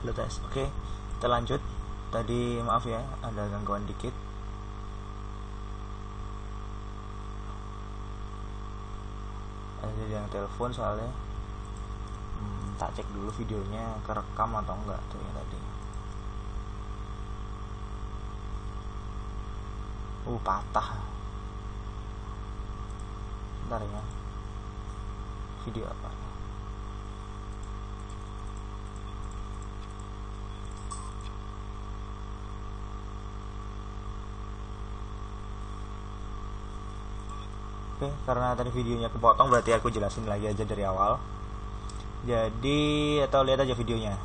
Udah tes. Oke, kita lanjut. Tadi maaf ya, ada gangguan dikit. Ada yang telepon soalnya. Tak cek dulu videonya kerekam atau enggak tuh yang tadi. Patah. Bentar ya. Video apa? Oke, karena tadi videonya kepotong berarti aku jelasin lagi aja dari awal. Jadi, atau lihat aja videonya.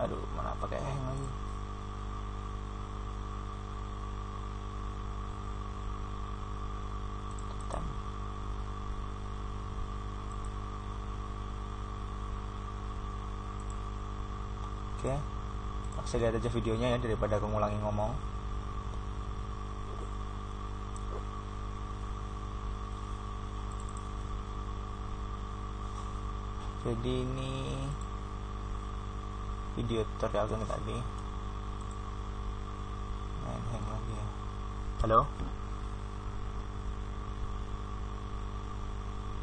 Aduh, mana pakai hang lagi. Oke, langsung lihat aja videonya ya daripada aku ngulangi ngomong. Jadi ini video tutorial ini tadi. Hang lagi ya. Halo?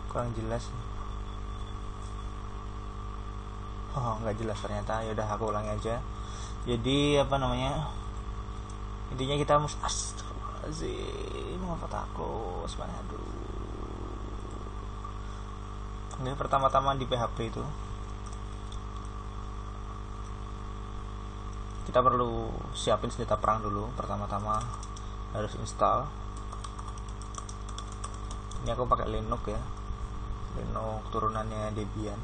Kurang jelas. Nggak jelas ternyata. Ya udah aku ulangi aja. Jadi apa namanya? Intinya kita mesti astagfirullahaladzim, apa takut sebenarnya dulu. Ini pertama-tama di PHP itu kita perlu siapin senjata perang dulu. Pertama-tama harus install. Ini aku pakai Linux ya, Linux turunannya Debian.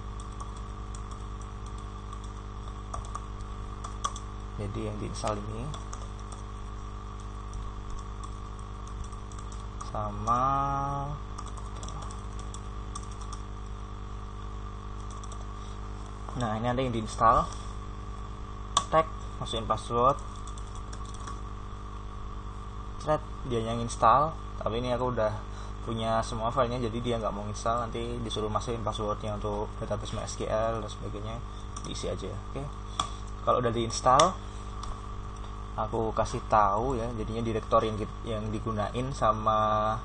Jadi yang diinstal ini sama ini ada yang diinstal. Tag, masukin password. Thread, dia yang install. Tapi ini aku udah punya semua filenya, jadi dia nggak mau install. Nanti disuruh masukin passwordnya untuk database MySQL dan sebagainya, diisi aja. Oke. Kalau udah diinstal, aku kasih tahu ya. Jadinya direktori yang digunain sama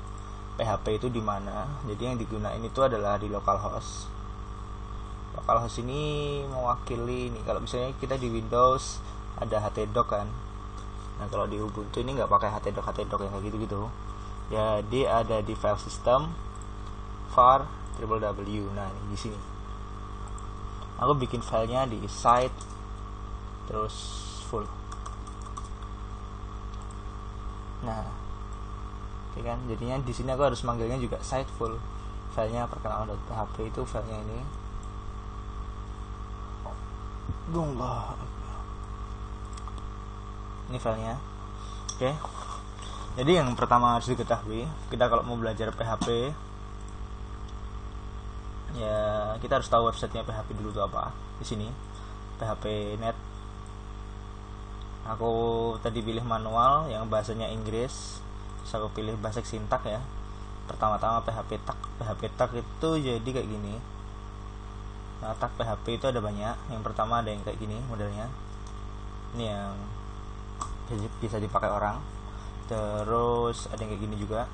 PHP itu di mana. Jadi yang digunain itu adalah di localhost. Localhost ini mewakili nih, kalau misalnya kita di Windows ada htdoc kan. Nah kalau di Ubuntu ini nggak pakai htdoc yang kayak gitu. Jadi ada di file system var www. Nah di sini aku bikin filenya di site terus full. Nah, oke kan? Jadinya di sini aku harus manggilnya juga site full. Filenya perkenalan.php itu filenya ini. Ini filenya. Oke. Jadi yang pertama harus diketahui, kita kalau mau belajar PHP ya kita harus tahu websitenya PHP dulu itu apa. Di sini PHP.net. Aku tadi pilih manual yang bahasanya Inggris. Terus aku pilih basic syntax ya. Pertama-tama PHP tag itu jadi kayak gini. Nah, tag PHP itu ada banyak. Yang pertama ada yang kayak gini modelnya. Ini yang bisa dipakai orang. Terus ada yang kayak gini juga.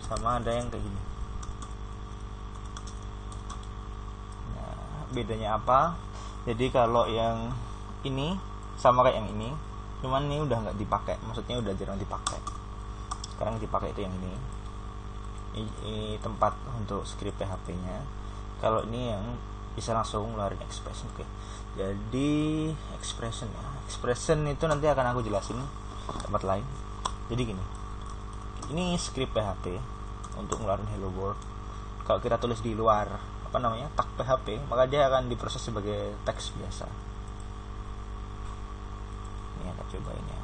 Sama ada yang kayak gini. Nah, bedanya apa? Jadi kalau yang ini sama kayak yang ini, cuman ini udah nggak dipakai. Maksudnya udah jarang dipakai. Sekarang dipakai itu yang ini. Ini tempat untuk script PHP-nya. Kalau ini yang bisa langsung ngeluarin expression. Oke. Jadi expression ya. Expression itu nanti akan aku jelasin tempat lain. Jadi gini. Ini script PHP untuk ngeluarin hello world. Kalau kita tulis di luar tag PHP, maka dia akan diproses sebagai teks biasa. Ini kita cobain ya.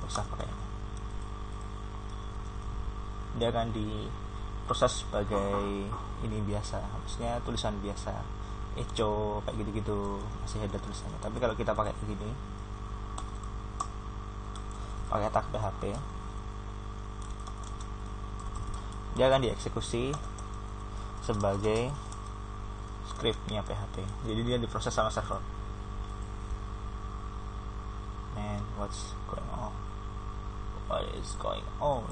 Usah pakai ini. Dia akan diproses sebagai ini biasa, maksudnya tulisan biasa echo kayak gitu-gitu, masih ada tulisannya. Tapi kalau kita pakai begini, pakai tag PHP, dia akan dieksekusi sebagai scriptnya PHP. Jadi dia diproses sama server. Man, what's going on? What is going on?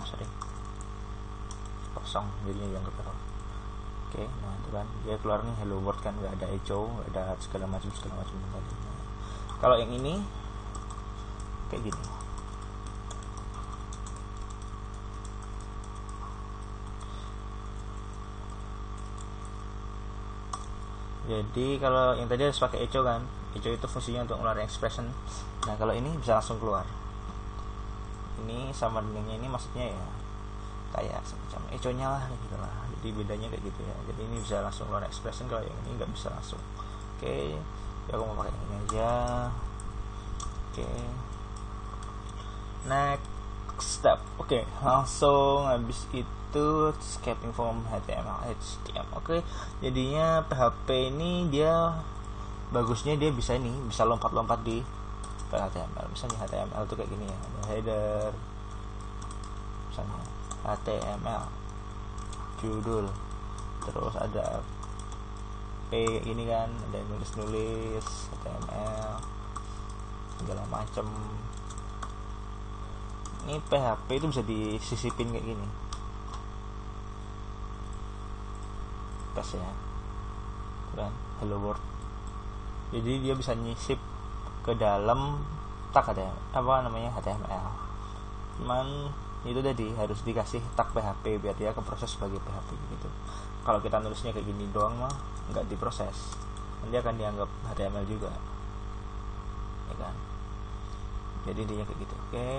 Sorry, kosong jadinya dianggap error. Oke, nah itu kan dia keluar nih hello world kan, nggak ada echo, nggak ada segala macam tadi. Nah, kalau yang ini kayak gini. Jadi kalau yang tadi harus pakai echo kan, echo itu fungsinya untuk ngeluarin expression. Nah kalau ini bisa langsung keluar. Ini sama dengannya ini maksudnya ya kayak semacam echo-nya lah gitu lah. Jadi bedanya kayak gitu ya. Jadi ini bisa langsung keluar expression, kalau yang ini nggak bisa langsung. Oke, ya aku mau pakai ini aja. Oke, next step. Oke, langsung habis itu escaping from HTML. Oke, jadinya PHP ini dia bagusnya dia bisa ini, bisa lompat-lompat di HTML. Misalnya HTML tuh kayak gini ya, ada header, misalnya HTML judul, terus ada P ini kan, ada nulis HTML segala macem. Ini PHP itu bisa disisipin kayak gini, pas ya kan, hello world. Jadi dia bisa nyisip ke dalam tag HTML. Cuman itu tadi harus dikasih tag PHP biar dia keproses sebagai PHP gitu. Kalau kita nulisnya kayak gini doang mah nggak diproses, nanti akan dianggap HTML juga, ya kan. Jadi intinya kayak gitu. Oke,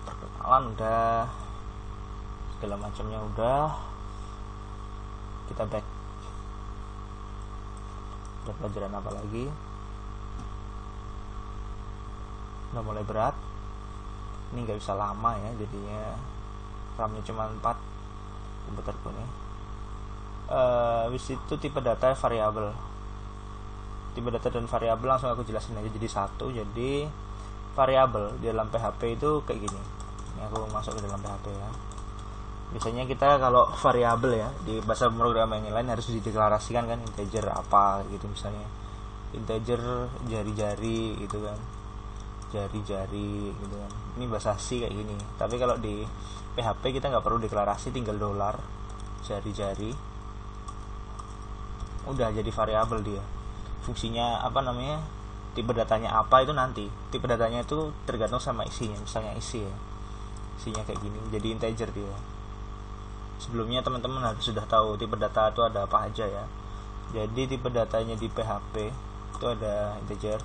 perkenalan udah, segala macamnya udah, kita back. Ada pelajaran apa lagi? Udah mulai berat. Ini nggak bisa lama ya, jadinya RAM-nya cuma 4 komputerku nih. Habis itu tipe data variabel. Tipe data dan variabel langsung aku jelasin aja jadi satu. Jadi variabel di dalam PHP itu kayak gini. Ini aku masuk ke dalam PHP ya. Biasanya kita kalau variabel ya di bahasa pemrograman yang lain harus dideklarasikan kan, integer apa gitu, misalnya integer jari-jari gitu kan, jari-jari gitu kan. Ini bahasa C kayak gini. Tapi kalau di PHP kita nggak perlu deklarasi, tinggal $, jari-jari, udah jadi variabel dia. Fungsinya tipe datanya apa itu nanti. Tipe datanya itu tergantung sama isinya. Misalnya isi ya, isinya kayak gini, jadi integer dia. Sebelumnya teman-teman harus sudah tahu tipe data itu ada apa aja ya. Jadi tipe datanya di PHP itu ada integer,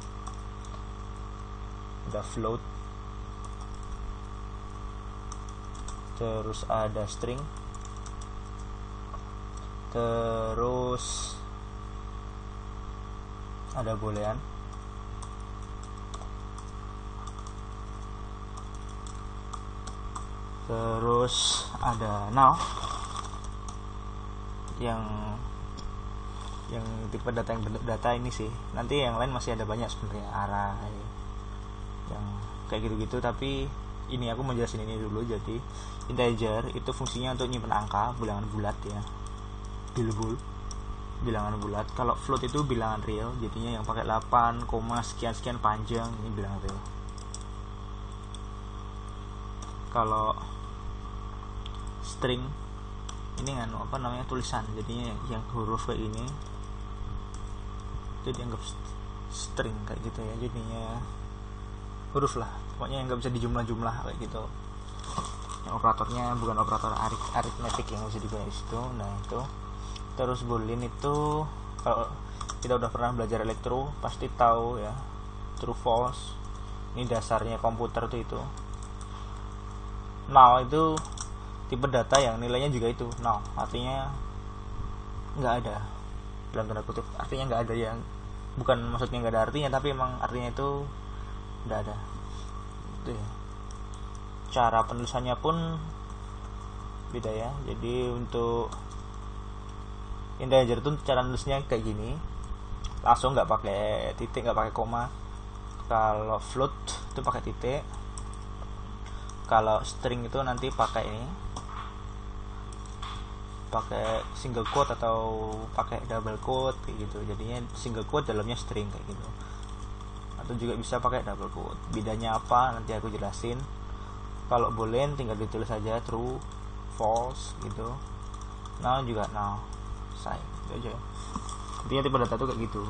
ada float, terus ada string, terus ada boolean, terus ada null. Yang tipe data yang bentuk data ini sih. Nanti yang lain masih ada banyak sebenarnya, array yang kayak gitu-gitu, tapi ini aku mau jelasin ini dulu. Jadi integer itu fungsinya untuk nyimpen angka, bilangan bulat ya, bilangan bulat. Kalau float itu bilangan real, jadinya yang pakai 8, sekian panjang, ini bilangan real. Kalau string ini kan tulisan, jadinya yang huruf kayak ini itu dianggap string kayak gitu ya, jadinya huruf lah pokoknya yang nggak bisa dijumlah-jumlah kayak gitu. Yang operatornya bukan operator aritmetik yang bisa digunakan di situ. Nah itu terus boolean itu kalau kita udah pernah belajar elektro pasti tahu ya, true false. Ini dasarnya komputer tuh itu. Null itu tipe data yang nilainya juga itu null, artinya nggak ada, dalam tanda kutip, artinya nggak ada, yang bukan maksudnya nggak ada artinya, tapi emang artinya itu nggak ada. Itu ya. Cara penulisannya pun beda ya. Jadi untuk integer itu cara nulisnya kayak gini, langsung nggak pakai titik, nggak pakai koma. Kalau float itu pakai titik, kalau string itu nanti pakai ini, pakai single quote atau pakai double quote kayak gitu. Jadinya single quote dalamnya string kayak gitu, atau juga bisa pakai double quote. Bedanya apa nanti aku jelasin. Kalau boolean tinggal ditulis saja true, false gitu. Null juga null, sign gitu aja. Intinya tipe data itu kayak gitu.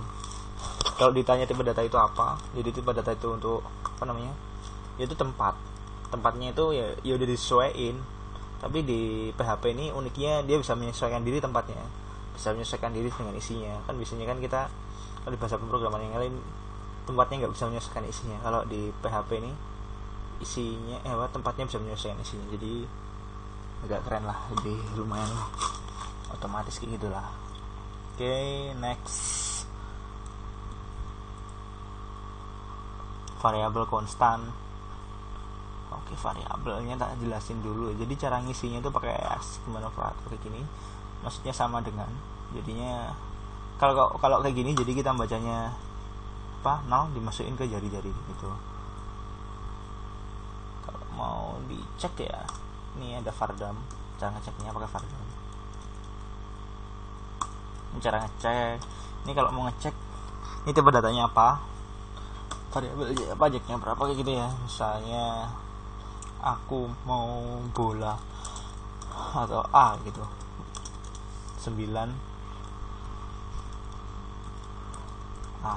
Kalau ditanya tipe data itu apa, jadi tipe data itu untuk apa namanya, yaitu tempatnya itu ya udah disesuaiin. Tapi di PHP ini uniknya dia bisa menyesuaikan diri tempatnya, bisa menyesuaikan diri dengan isinya. Kan biasanya kan kita kalau di bahasa pemrograman yang lain tempatnya nggak bisa menyesuaikan isinya. Kalau di PHP ini isinya tempatnya bisa menyesuaikan isinya. Jadi agak keren lah, lebih lumayan otomatis kayak gitulah. Oke, next. Variabel konstan. Oke, variabelnya tak jelasin dulu. Jadi cara ngisinya itu pakai ASCII operator kayak gini. Maksudnya sama dengan, jadinya kalau kayak gini, jadi kita bacanya apa, 0 dimasukin ke jari-jari gitu. Kalau mau dicek ya, ini ada vardam. Cara ngeceknya pakai vardam. Ini cara ngecek. Ini kalau mau ngecek ini tipe datanya apa, variabel pajaknya berapa kayak gitu ya. Misalnya aku mau bola atau A gitu, 9 A,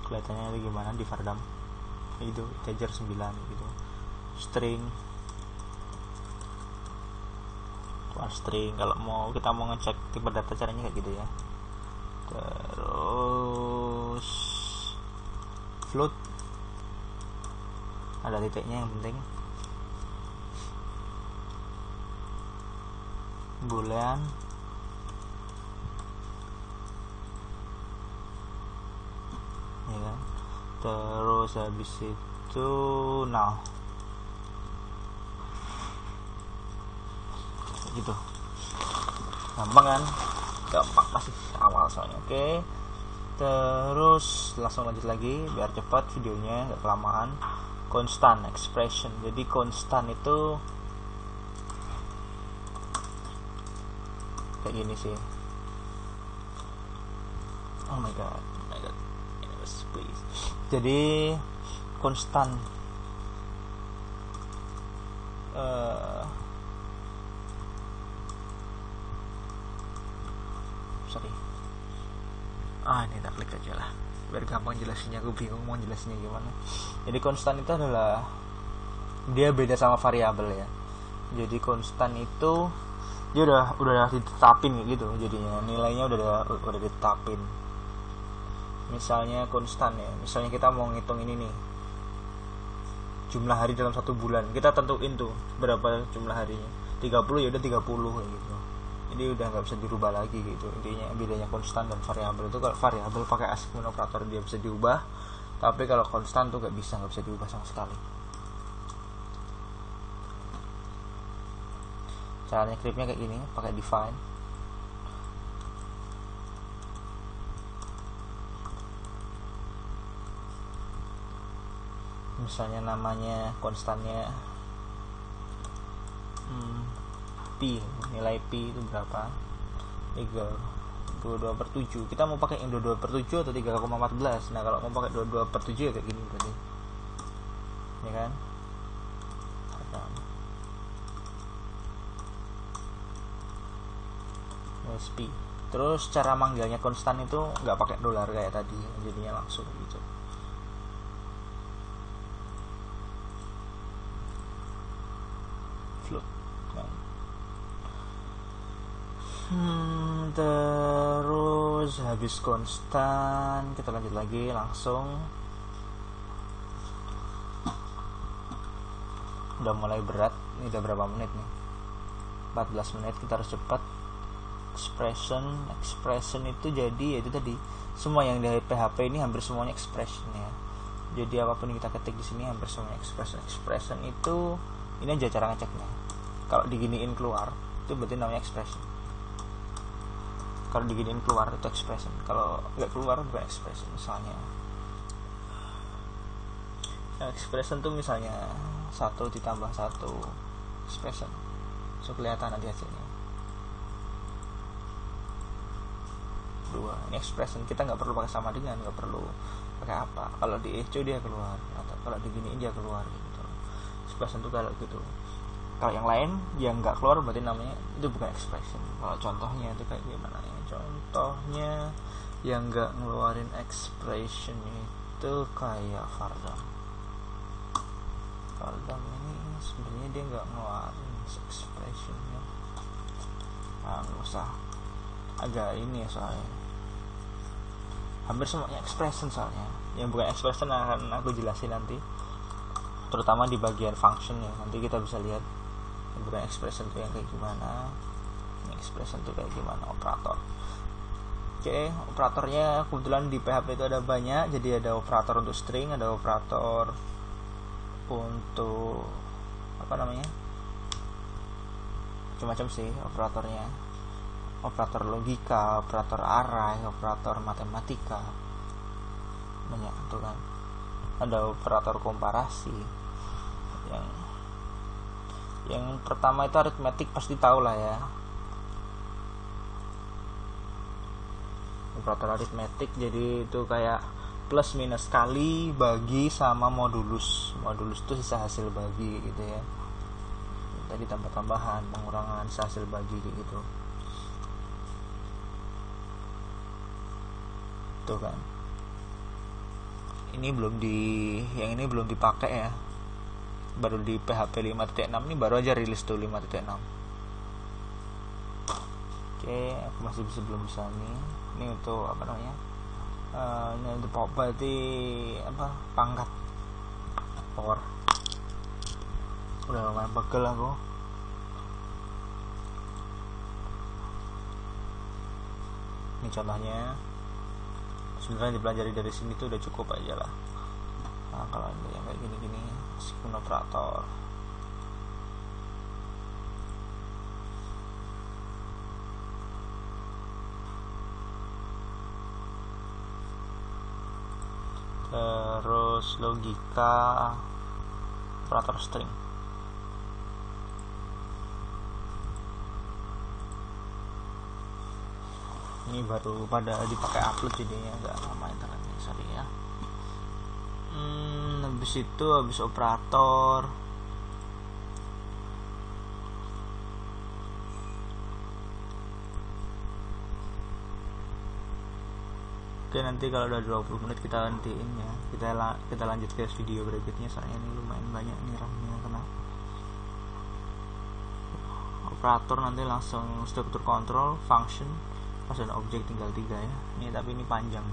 kelihatannya gimana di vardam itu integer 9 gitu. String kalau kita mau ngecek tipe data caranya kayak gitu ya. Terus float ada titiknya yang penting. Boolean ya kan. Terus habis itu null gitu. Gampang kan? Gampang, masih awal soalnya. Oke. Terus langsung lanjut lagi biar cepat videonya, nggak kelamaan. Constant expression. Jadi constant itu kayak gini sih. Oh my god. Yes, please. Jadi constant ini tak klik aja lah biar gampang jelasinnya. Aku bingung mau jelasinnya gimana. Jadi konstan itu adalah, dia beda sama variabel ya. Jadi konstan itu dia udah ditetapin gitu, jadinya nilainya udah ditetapin. Misalnya konstan ya, misalnya kita mau ngitung ini nih, jumlah hari dalam 1 bulan, kita tentuin tuh berapa jumlah harinya, 30 ya udah 30 kayak gitu. Jadi udah nggak bisa dirubah lagi gitu. Intinya bedanya konstan dan variabel itu, kalau variabel pakai ASCII operator dia bisa diubah, tapi kalau konstan tuh nggak bisa diubah sama sekali. Caranya scriptnya kayak gini, pakai define. Misalnya namanya konstannya P, nilai P itu berapa, 22/7. Kita mau pakai yang 22/7 atau 3,14. Nah kalau mau pakai 22/7 ya kayak gini berarti, ya kan. P. Terus cara manggilnya konstan itu nggak pakai dolar kayak tadi, jadinya langsung gitu. Float. Terus habis konstan kita lanjut lagi langsung. Udah mulai berat. Ini udah berapa menit nih? 14 menit. Kita harus cepat. Expression itu jadi itu tadi, semua yang dari PHP ini hampir semuanya expression ya. Jadi apapun yang kita ketik di sini hampir semuanya expression itu Ini aja cara ngeceknya. Kalau diginiin keluar itu berarti namanya expression. Kalau diginiin keluar itu expression. Kalau nggak keluar bukan expression. Misalnya expression tuh misalnya 1 ditambah 1 expression, so kelihatan nanti hasilnya 2. Ini expression, kita nggak perlu pakai sama dengan, nggak perlu pakai apa. Kalau di echo dia keluar, atau kalau diginiin dia keluar gitu. Expression tuh kalau gitu. Kalau yang lain yang nggak keluar berarti namanya itu bukan expression. Kalau contohnya itu kayak gimana ya? Contohnya yang nggak ngeluarin expression itu kayak Fardam ini sebenarnya dia nggak ngeluarin expressionnya. Nggak usah, agak ini ya soalnya. Hampir semuanya expression soalnya. Yang bukan expression akan aku jelasin nanti, terutama di bagian function ya. Nanti kita bisa lihat yang bukan expression itu yang kayak gimana, yang expression itu kayak gimana, operator. Oke, operatornya kebetulan di PHP itu ada banyak. Jadi ada operator untuk string, ada operator untuk apa namanya, macam-macam sih operatornya. Operator logika, operator array, operator matematika, banyak tuh kan. Ada operator komparasi. Yang pertama itu aritmetik, pasti tahu lah ya. Operator aritmetik jadi itu kayak plus minus kali bagi sama modulus itu sisa hasil bagi gitu ya. Tadi tambah-tambahan, pengurangan, sisa hasil bagi gitu tuh kan. Yang ini belum dipakai ya, baru di PHP 5.6 ini baru aja rilis tuh 5.6. Oke, aku masih belum bisa nih. Ini untuk apa namanya? Ini untuk berarti apa? Pangkat power. Udah lumayan pegel aku. Ini contohnya. Sebenarnya dipelajari dari sini tuh udah cukup aja lah. Nah, kalau yang kayak gini-gini, meskipun operator. Terus logika, operator string. Ini baru pada dipakai upload jadinya agak lama internetnya, sorry ya. Habis operator. Oke, nanti kalau udah 20 menit kita hentiin ya. Kita lanjut ke video berikutnya, soalnya ini lumayan banyak nih RAM-nya. Kenapa? Operator nanti langsung struktur control, function, pas ada objek tinggal 3 ya. Tapi ini panjang.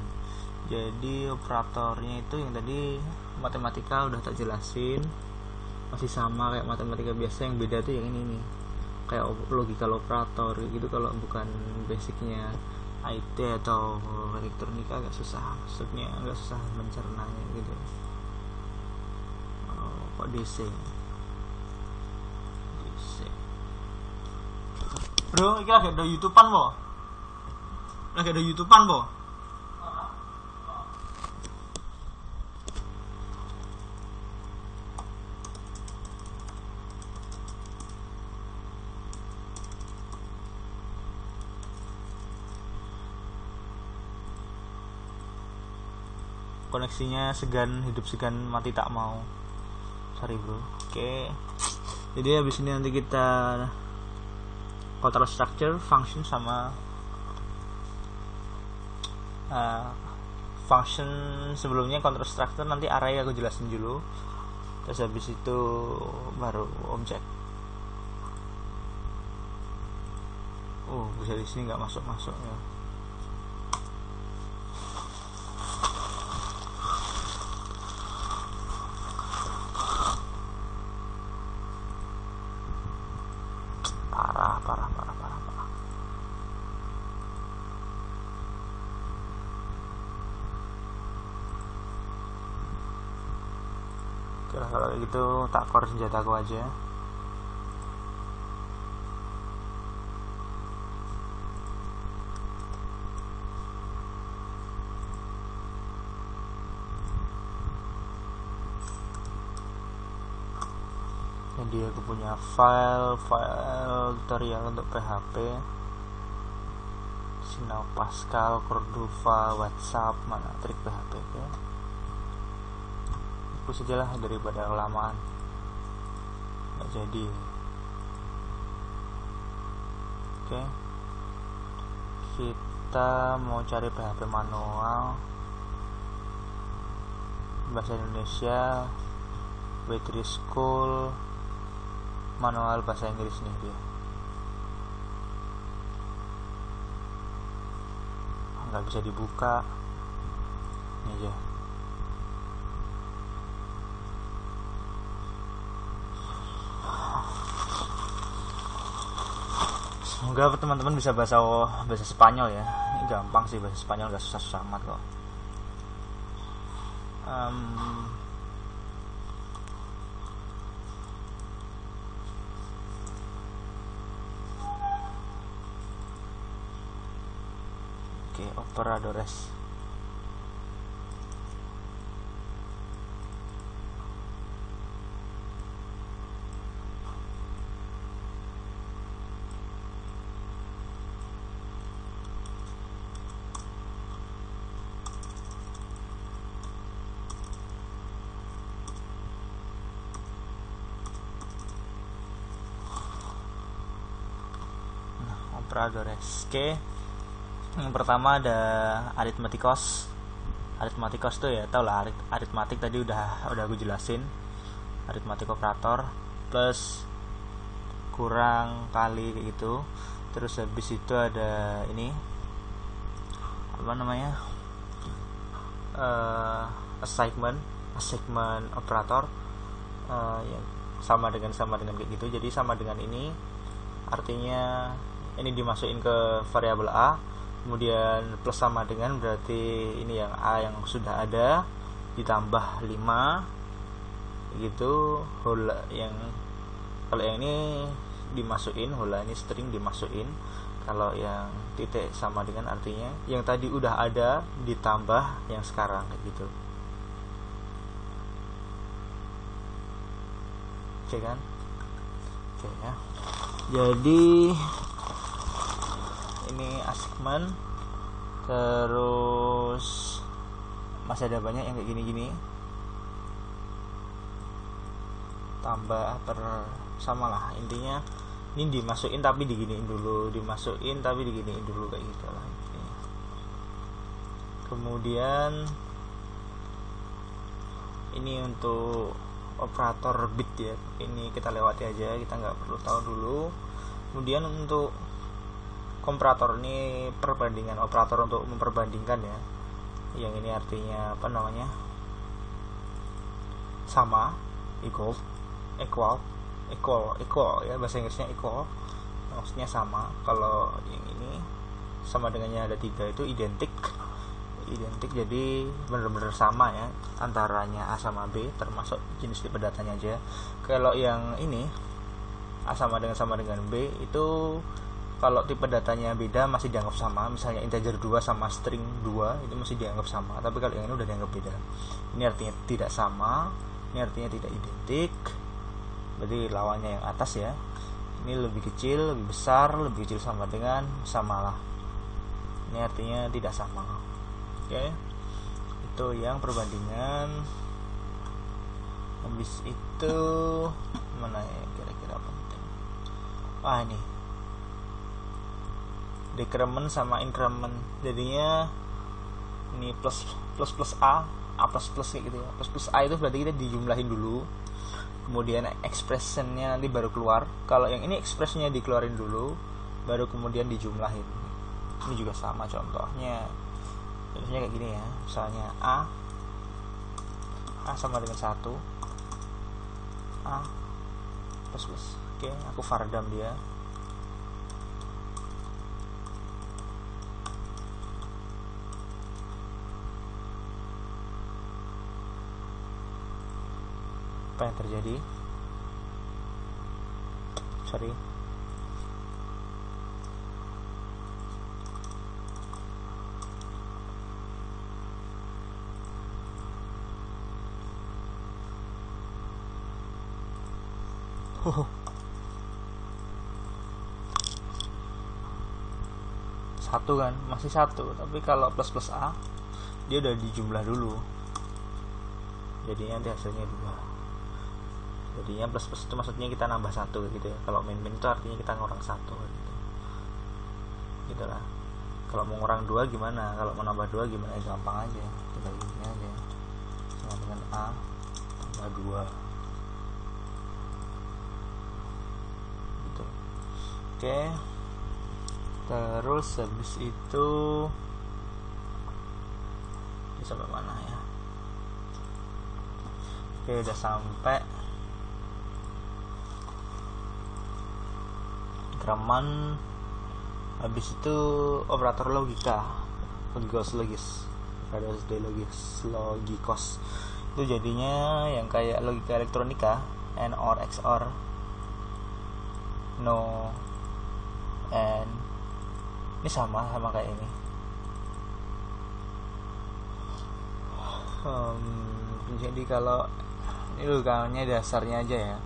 Jadi operatornya itu yang tadi matematika udah tak jelasin, masih sama kayak matematika biasa. Yang beda tuh yang ini nih, kayak logical operator gitu. Kalau bukan basicnya IT atau elektronika agak susah, maksudnya agak susah mencernanya gitu. Kok DC bro, ini lagi ada YouTubean bo, koneksinya segan hidup segan mati tak mau, sorry bro. Oke, jadi habis ini nanti kita control structure, function, sama function. Sebelumnya control structure nanti array aku jelasin dulu, terus habis itu baru objek. Bisa di sini nggak masuk ya. Parah. Oke, kalau gitu tak core senjataku aja. Dia aku punya file tutorial untuk PHP, Sinau Pascal, Cordova, WhatsApp, mana trik PHP ya. Aku sajalah daripada kelamaan nggak jadi. Oke, kita mau cari PHP manual bahasa Indonesia, W3 School, manual bahasa Inggris nih dia. Nggak bisa dibuka ini aja. Semoga teman-teman bisa bahasa Spanyol ya. Ini gampang sih, bahasa Spanyol gak susah-susah amat kok. Oke, operadores. Operadores. Oke. Yang pertama ada arithmeticos. Arithmeticos tuh ya tau lah, aritmatik tadi udah aku jelasin. Arithmetic operator, plus, kurang, kali kayak gitu. Terus habis itu ada ini apa namanya? Assignment operator, yang sama dengan kayak gitu. Jadi sama dengan ini artinya ini dimasukin ke variabel A, kemudian plus sama dengan berarti ini yang A yang sudah ada ditambah 5 gitu. Whole yang kalau yang ini dimasukin, whole ini string dimasukin. Kalau yang titik sama dengan artinya yang tadi udah ada ditambah yang sekarang kayak gitu. Oke kan? Oke ya. Jadi ini assignment, terus masih ada banyak yang kayak gini-gini, tambah sama lah intinya. Ini dimasukin tapi diginiin dulu, dimasukin tapi diginiin dulu kayak gitu lah intinya. Kemudian ini untuk operator bit ya, ini kita lewati aja, kita nggak perlu tahu dulu. Kemudian untuk komparator, ini perbandingan, operator untuk memperbandingkan ya. Yang ini artinya apa namanya, sama, equal ya, bahasa Inggrisnya equal, maksudnya sama. Kalau yang ini sama dengannya ada 3 itu identik, jadi benar-benar sama ya antaranya A sama B, termasuk jenis tipe datanya aja. Kalau yang ini A sama dengan B itu kalau tipe datanya beda masih dianggap sama, misalnya integer 2 sama string 2 itu masih dianggap sama, tapi kalau yang ini udah dianggap beda. Ini artinya tidak sama, ini artinya tidak identik, berarti lawannya yang atas ya. Ini lebih kecil, lebih besar, lebih kecil sama dengan, samalah. Ini artinya tidak sama. Oke, itu yang perbandingan. Habis itu mana ya kira-kira penting? Ini decrement sama increment, jadinya ini plus A plus kayak gitu ya. Plus A itu berarti kita dijumlahin dulu, kemudian expressionnya nanti baru keluar. Kalau yang ini expressionnya dikeluarin dulu, baru kemudian dijumlahin. Ini juga sama contohnya kayak gini ya, misalnya A sama dengan 1, A plus. Oke, aku fardam dia. Apa yang terjadi? Sorry. satu kan, masih satu. Tapi kalau plus plus A dia udah dijumlah dulu, jadinya nanti hasilnya 2. Jadinya plus plus itu maksudnya kita nambah satu gitu ya. Kalau min min itu artinya kita ngurang satu gitu. Gitulah. Kalau mau ngurang 2 gimana, kalau mau nambah 2 gimana, ya gampang aja, kita ini aja sama dengan A tambah 2 gitu. Oke, terus habis itu ini sampai mana ya? Oke, udah sampai graman. Habis itu operator logika, logikos, logikos itu jadinya yang kayak logika elektronika, AND OR XOR, no and. Ini sama kayak ini. Jadi kalau ini logikanya dasarnya aja ya,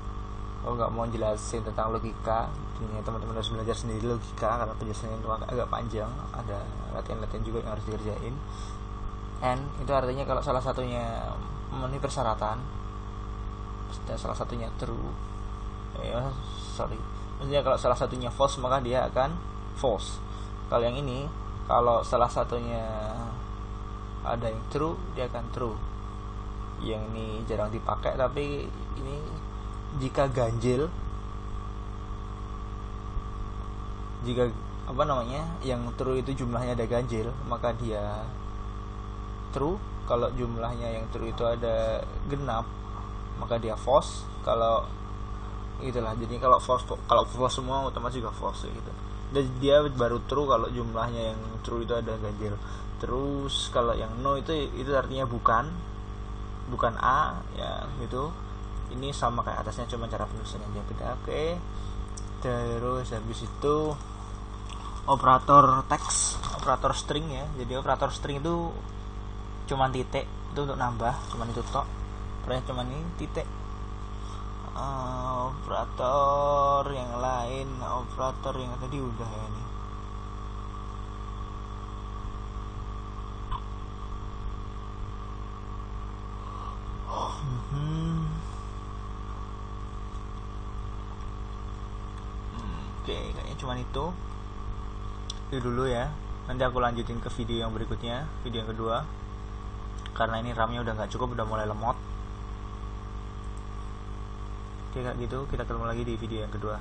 kalau nggak mau jelasin tentang logika, ini teman-teman harus belajar sendiri logika karena penjelasannya itu agak panjang, ada latihan-latihan juga yang harus dikerjain. And itu artinya kalau salah satunya memenuhi persyaratan dan salah satunya true, maksudnya kalau salah satunya false maka dia akan false. Kalau yang ini, kalau salah satunya ada yang true, dia akan true. Yang ini jarang dipakai, tapi ini jika ganjil, jika yang true itu jumlahnya ada ganjil, maka dia true. Kalau jumlahnya yang true itu ada genap, maka dia false. Kalau itulah, jadi kalau false semua otomatis juga false gitu. Dan dia baru true kalau jumlahnya yang true itu ada ganjil. Terus kalau yang no itu artinya bukan A ya gitu. Ini sama kayak atasnya, cuma cara penulisannya yang beda. Oke. Terus habis itu operator teks, operator string ya. Jadi operator string itu cuma titik, itu untuk nambah, cuma itu tok. Pokoknya cuma ini titik. Operator yang lain, operator yang tadi udah ya ini. Oke, kayaknya cuma itu dulu ya. Nanti aku lanjutin ke video yang berikutnya, video yang kedua, karena ini RAM-nya udah nggak cukup, udah mulai lemot. Oke, kayak gitu, kita ketemu lagi di video yang kedua.